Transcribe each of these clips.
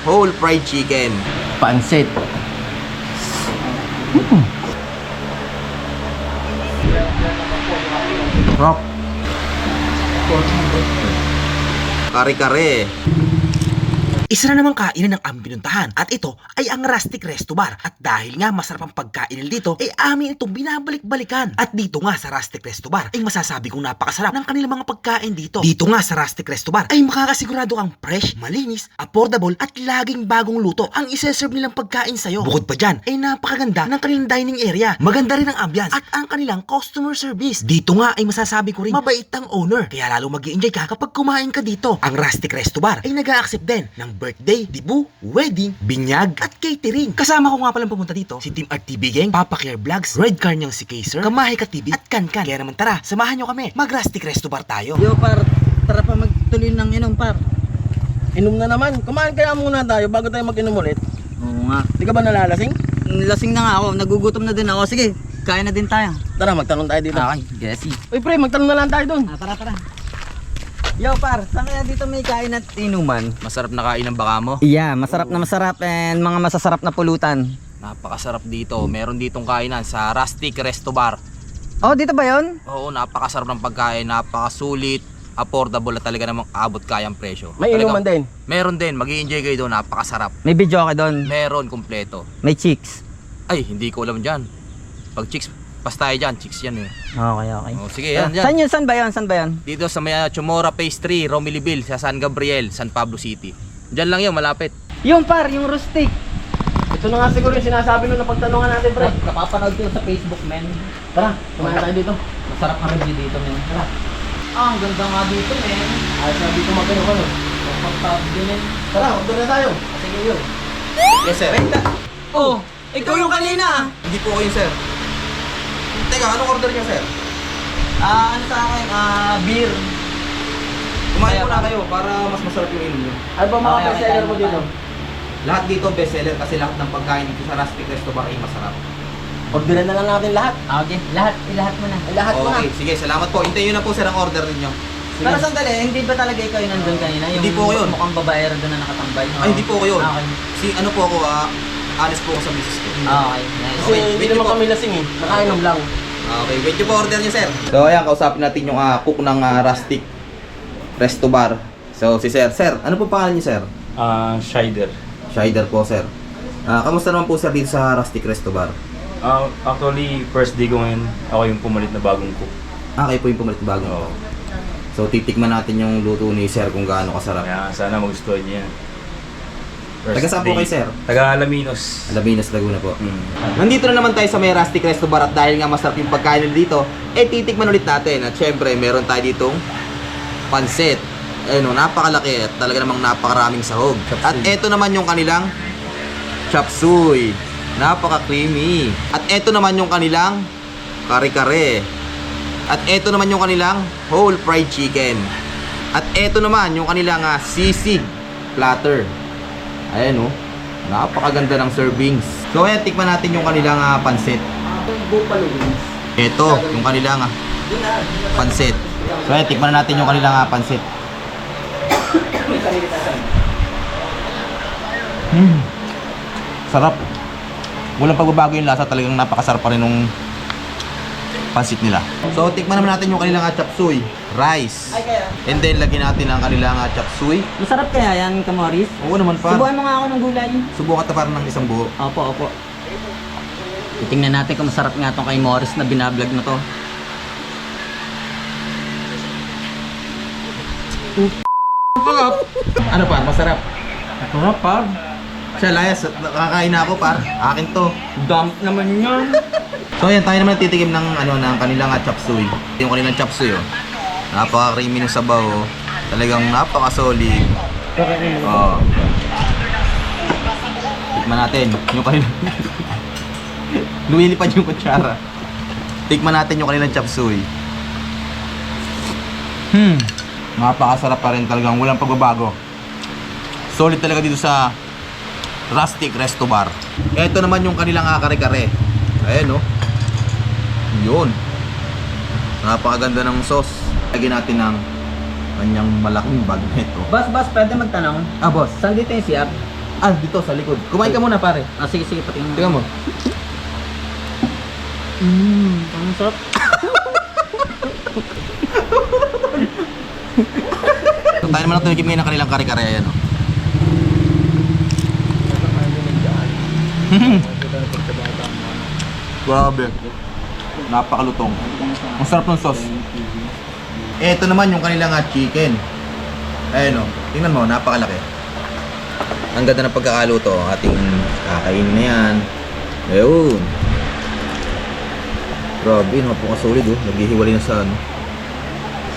whole fried chicken. Pansit. Rock. Kare-kare. Isa na namang kainan ng aming pinuntahan at ito ay ang Rustic Resto Bar. At dahil nga masarap ang pagkain dito, ay amin itong binabalik-balikan. At dito nga sa Rustic Resto Bar ay masasabi kong napakasarap ng kanilang mga pagkain dito. Dito nga sa Rustic Resto Bar ay makakasigurado kang fresh, malinis, affordable at laging bagong luto ang iseserve nilang pagkain sa'yo. Bukod pa dyan ay napakaganda ng kanilang dining area. Maganda rin ang ambiance at ang kanilang customer service. Dito nga ay masasabi ko rin mabait ang owner. Kaya lalo mag-i-enjoy ka kapag kumain ka dito. Ang Rustic Resto Bar ay nag-a-accept din ng birthday, dibu, wedding, binyag, at catering. Kasama ko nga palang pumunta dito si Team RTV Gang, Papa Care Vlogs, Red Car niyang si Kaiser, Kamahay Ka TV, at Kankan. Kaya naman tara, samahan niyo kami. Mag-Rustic Resto Bar tayo. Yo par, tara pa magtuloy ng inom par. Inom na naman. Kumain kaya muna tayo bago tayo mag-inom ulit. Oo nga. Di ka ba nalalasing? Lasing na nga ako, nagugutom na din ako. Sige, kain na din tayo. Tara, magtanong tayo dito. Okay, yes. Uy pre, magtanong na lang tayo dun. Tara. Yo par, saan kaya dito may kain at inuman? Masarap na kain ng baka mo. Yeah, masarap na masarap and mga masasarap na pulutan. Napakasarap dito. Meron ditong kainan sa Rustic Resto Bar. Oh, dito ba yon? Oo, napakasarap ng pagkain, napakasulit, affordable at talaga namang abot kayang presyo. May inuman din. Meron din, mag-i-enjoy kayo doon, napakasarap. May video ka doon. Meron kumpleto. May chicks. Ay, hindi ko alam dyan. Pag chicks, pas tayo dyan, chicks yan eh. Okay. O, sige, yan, yan. Saan ba yun? Dito sa may Chomora Phase 3, Romiliville, sa San Gabriel, San Pablo City. Diyan lang yun, malapit. Yung par, yung rustic. Ito na nga siguro yung sinasabi nung napagtanungan natin pre. Napapanood ko sa Facebook, men. Tara, kumain tayo dito. Masarap ang review dito, men. Tara. Ang ganda nga dito, men. Ayos na dito magkano ka no. Komportable, men. Tara, order na tayo. Sige yun. Yes, sir. Oh, ikaw yung kanina. Hindi po ako yun, sir. Teka, anong order niya, sir? Ano sa akin? Beer. Kumain muna kayo para mas masarap yung inom niyo. Ano ba mga Okay, bestseller mo tayo. dito? Lahat dito bestseller kasi lahat ng pagkain dito sa Rustic Resto Bar ay masarap. Orderan na lang natin lahat. Okay, lahat mo na. Lahat mo na. Okay, sige, salamat po. Hintayin nyo na po, sir, ang order ninyo. Pero sandali, hindi ba talaga ikaw yung nandun kanina? Yung Hindi po ako yun. mukhang babaero doon na nakatambay. Ay, hindi po ako yun. Okay. Ano po ako, honest po ako sa business ko. Okay, nice. Kasi Okay, hindi wait naman po. kami lasing eh. Nakainom lang. Okay, wait nyo po order nyo, sir. So, ayan, kausapin natin yung cook ng Rustic Resto Bar. So, si sir. Sir, ano po pangalan niyo, sir? Shider. Shider po, sir. Kamusta naman po, sir, dito sa Rustic Resto Bar? Actually, first day ko ngayon, ako yung pumalit na bagong cook. Kayo po yung pumalit bago. Oo. So, titikman natin yung luto ni sir kung gaano kasarap. Kaya sana magustuhan niya. First Taga saan po day. kayo, sir? Taga Alaminos. Alaminos, Laguna po. Mm. Nandito na naman tayo sa may Rustic Resto Bar at dahil nga masarap yung pagkain nila dito, titikman ulit natin. At syempre, meron tayo ditong pansit. Ayun, napakalaki at talaga namang napakaraming sahog. At eto naman yung kanilang chop suey. Napaka-creamy. At eto naman yung kanilang kare-kare. At eto naman yung kanilang whole fried chicken. At eto naman yung kanilang sisig platter. Ayan oh. Napakaganda ng servings. So ayan, tikman natin yung kanilang pansit. Ito, yung kanilang pansit. So ayan, tikman natin yung kanilang pansit. Sarap. Walang pagbabago yung lasa, talagang napakasarap pa rin ng pansit nila. So tikman naman natin yung kanilang chop suey, rice. And then lagyan natin ang kanilang chop suey. Masarap kaya yan, Kamoris? Oo naman pa. Subukan mo nga ako ng gulay. Subukan ta parang ng isang buo. Opo. Titingnan natin kung masarap nga itong kay Morris na binablog mo to. Ano pa? Masarap. Masarap pa. Siya, layas. Nakakain na ako, par. Akin to. Dump naman yan. So, ayan. Tayo naman titikim ng, ng kanilang chop suey. Yung kanilang chop suey, oh. Napaka-creamy ng sabaw, oh. Talagang napaka-solid. Oh. Tikman natin. Yung kanilang... Lumilipad yung kutsara. Tikman natin yung kanilang chop suey. Napakasarap pa rin talagang. Walang pagbabago. Solid talaga dito sa Rustic Resto Bar. Ito naman yung kanilang kare-kare. Ayan oh. Yun. Napakaganda ng sauce. Lagyan natin ng kanyang malaking bag nito. Boss, pwede magtanong? Boss. Saan dito yung siap? Ah, dito sa likod. Kumain ka muna, pare. Ah, sige, sige, patingin Tingnan mo. Ang sarap. Tayo naman natin ngayon ng kanilang kare-kare. Ayan, oh. Grabe. Napakalutong. Ang sarap ng sauce. Ito naman yung kanilang chicken. Ayan, oh. Tingnan mo, napakalaki. Ang ganda ng pagkakaluto. Ating kakainin na yan. Ayun. Grabe, napakasulit, oh. Naghihiwalay na sa ano.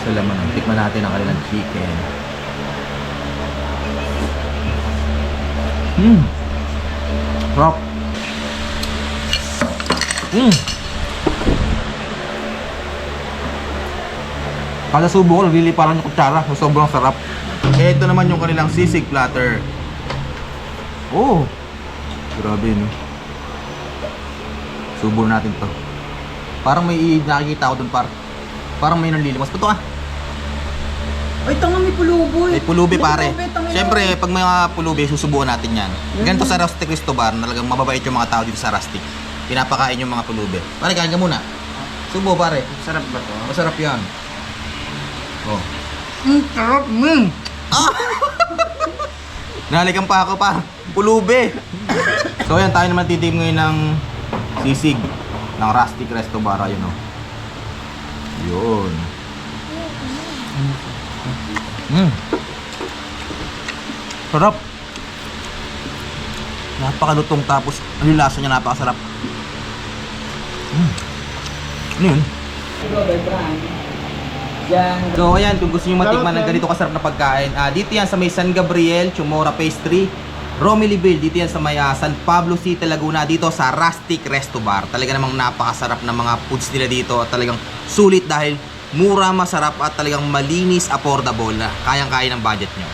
Sa laman. Tikman natin ang kanilang chicken. Sarap. Kada subo ko, nagliliparan yung kutsara. So, sobrang sarap. Ito naman yung kanilang sisig platter. Oh! Grabe, no? Subo natin to. Parang may nakikita ako dun, parang may nanlilimas. Pato ka. Ay, tanga, may pulubo May pulubi, pare. Siyempre, pag may mga pulubi, susubuan natin yan. Ganito sa Rustic Cristobal, talagang mababait yung mga tao dito sa Rustic. Pinapakain yung mga pulubi. Pare, kain ka muna. Subo, pare. Sarap ba to? Masarap yan. Oh. Sarap, man! Nalikan pa ako, pa. Pulubi. So, yan, tayo naman titim ngayon ng sisig ng Rustic Cristobal. Yun, oh. Yun. Sarap. Napakalutong tapos ano yung lasa niya, napakasarap. Ano yun? So ayan, kung gusto nyo matikman ng ganito kasarap na pagkain, dito yan sa may San Gabriel, Chumora Pastry, Romiliville, dito yan sa may San Pablo City, Laguna, dito sa Rustic Resto Bar. Talaga namang napakasarap na mga foods nila dito at talagang sulit dahil mura, masarap at talagang malinis, affordable na kayang-kaya ng budget nyo.